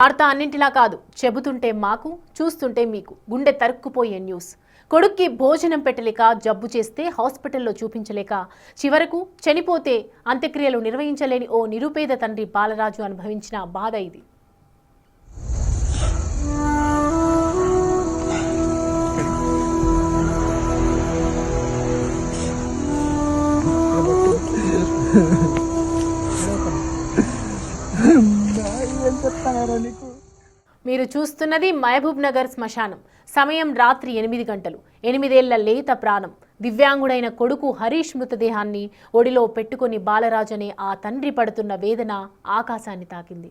వార్త అన్నింటిలా కాదు, చెబుతుంటే మాకు, చూస్తుంటే మీకు గుండె తరుక్కుపోయే న్యూస్. కొడుక్కి భోజనం పెట్టలేక, జబ్బు చేస్తే హాస్పిటల్లో చూపించలేక, చివరకు చనిపోతే అంత్యక్రియలు నిర్వహించలేని ఓ నిరుపేద తండ్రి బాలరాజు అనుభవించిన బాధ ఇది. మీరు చూస్తున్నది మహబూబ్ నగర్ శ్మశానం. సమయం రాత్రి 8 గంటలు. 8 ఏళ్ల లేత ప్రాణం, దివ్యాంగుడైన కొడుకు హరీష్ మృతదేహాన్ని ఒడిలో పెట్టుకుని బాలరాజు అనే ఆ తండ్రి పడుతున్న వేదన ఆకాశాన్ని తాకింది.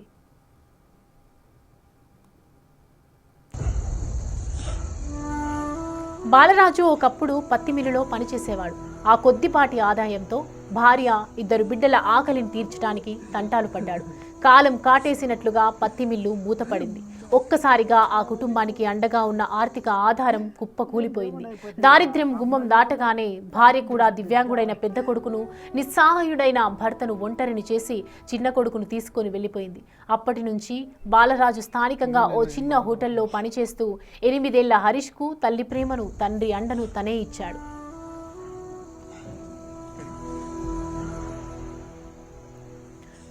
బాలరాజు ఒకప్పుడు పత్తి మిల్లులో పనిచేసేవాడు. ఆ కొద్దిపాటి ఆదాయంతో భార్య, 2 బిడ్డల ఆకలిని తీర్చడానికి తంటాలు పడ్డాడు. కాలం కాటేసినట్లుగా పత్తి మిల్లు మూతపడింది. ఒక్కసారిగా ఆ కుటుంబానికి అండగా ఉన్న ఆర్థిక ఆధారం కుప్పకూలిపోయింది. దారిద్ర్యం గుమ్మం దాటగానే భార్య కూడా దివ్యాంగుడైన పెద్ద కొడుకును, నిస్సహాయుడైన భర్తను ఒంటరిని చేసి చిన్న కొడుకును తీసుకొని వెళ్ళిపోయింది. అప్పటి నుంచి బాలరాజు స్థానికంగా ఓ చిన్న హోటల్లో పనిచేస్తూ 8 ఏళ్ల హరీష్కు తల్లి ప్రేమను, తండ్రి అండను తనే ఇచ్చాడు.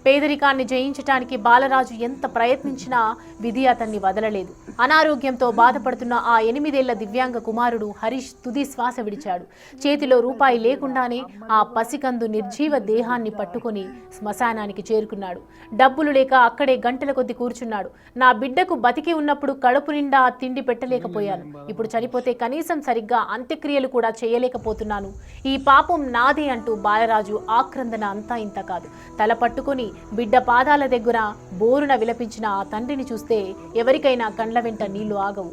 పేదరికాన్ని జయించడానికి బాలరాజు ఎంత ప్రయత్నించినా విధి అతన్ని వదలలేదు. అనారోగ్యంతో బాధపడుతున్న ఆ 8 ఏళ్ల దివ్యాంగ కుమారుడు హరీష్ తుది శ్వాస విడిచాడు. చేతిలో రూపాయి లేకుండానే ఆ పసికందు నిర్జీవ దేహాన్ని పట్టుకుని శ్మశానానికి చేరుకున్నాడు. డబ్బులు లేక అక్కడే గంటల కొద్ది కూర్చున్నాడు. నా బిడ్డకు బతికి ఉన్నప్పుడు కడుపు నిండా తిండి పెట్టలేకపోయాను. ఇప్పుడు చనిపోతే కనీసం సరిగ్గా అంత్యక్రియలు కూడా చేయలేకపోతున్నాను. ఈ పాపం నాదే అంటూ బాలరాజు ఆక్రందన అంతా ఇంత కాదు. తల పట్టుకుని బిడ్డ పాదాల దగ్గర బోరున విలపించిన ఆ తండ్రిని చూస్తే ఎవరికైనా కండ్ల వెంట నీళ్లు ఆగవు.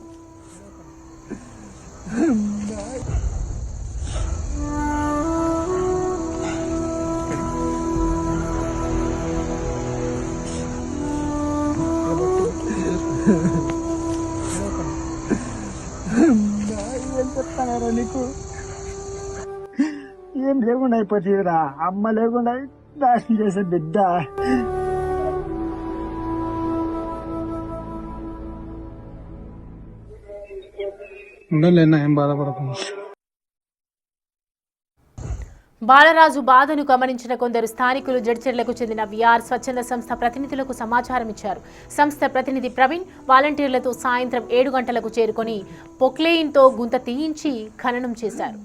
నీకు ఏం లేకుండా అయిపోతుందిరా, అమ్మ లేకుండా నాశనం చేసే బిడ్డ. ఉండలేనా, ఏం బాధపడకుండా. బాలరాజు బాధను గమనించిన కొందరు స్థానికులు జడ్చర్లకు చెందిన విఆర్ స్వచ్ఛంద సంస్థ ప్రతినిధులకు సమాచారం ఇచ్చారు. సంస్థ ప్రతినిధి ప్రవీణ్ వాలంటీర్లతో సాయంత్రం 7 గంటలకు చేరుకొని పొక్లెయిన్తో గుంత తీయించి ఖననం చేశారు.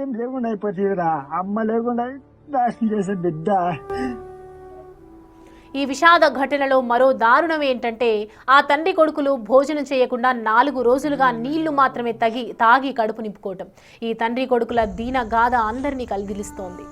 ఏం లేకుండా అయిపోతుందిరా, అమ్మ లేకుండా నాశనం చేసే బిడ్డ. ఈ విషాద ఘటనలో మరో దారుణం ఏంటంటే ఆ తండ్రి కొడుకులు భోజనం చేయకుండా 4 రోజులుగా నీళ్లు మాత్రమే తాగి కడుపు నింపుకోవటం. ఈ తండ్రి కొడుకుల దీన గాథ అందరినీ కలిగిలిస్తోంది.